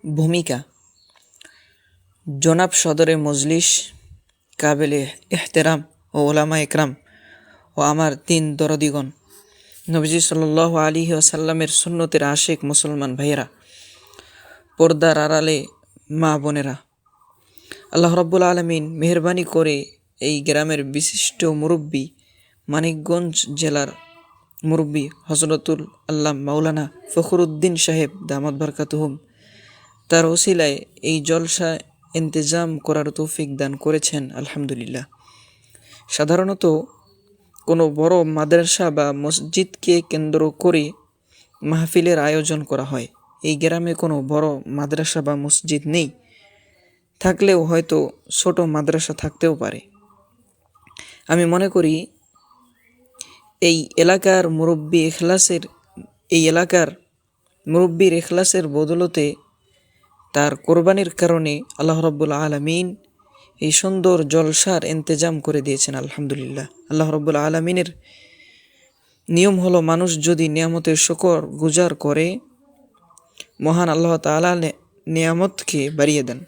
ভূমিকা। জনাব সদরে মজলিস, কাবেলে ইহতেরাম ও ওলামা একরাম ও আমার তিন দরদিগণ, নবীজি সাল্লাল্লাহু আলাইহি ওয়াসাল্লামের সুন্নতের আশিক মুসলমান ভাইয়েরা, পর্দার আড়ালে মা বোনেরা, আল্লাহ রাব্বুল আলামিন মেহেরবানি করে এই গ্রামের বিশিষ্ট মুরব্বী, মানিকগঞ্জ জেলার মুরব্বী হযরতুল আল্লাহ মাওলানা ফখরুদ্দীন সাহেব দামাত বরকাতুহুম, তার ওসিলায় এই জলসা ইন্তেজাম করার তৌফিক দান করেছেন। আলহামদুলিল্লাহ। সাধারণত কোনো বড় মাদ্রাসা বা মসজিদকে কেন্দ্র করে মাহফিলের আয়োজন করা হয়। এই গ্রামে কোনো বড় মাদ্রাসা বা মসজিদ নেই, থাকলেও হয়তো ছোট মাদ্রাসা থাকতেও পারে। আমি মনে করি এই এলাকার মুরব্বির ইখলাসের বদলতে, তার কোরবানির কারণে আল্লাহ রাব্বুল আলামিন এই সুন্দর জলসার ইন্তেজাম করে দিয়েছেন। আলহামদুলিল্লাহ। আল্লাহ রাব্বুল আলামিনের নিয়ম হলো, মানুষ যদি নিয়ামতের শুকর গুজার করে, মহান আল্লাহ তাআলা নিয়ামতকে বাড়িয়ে দেন।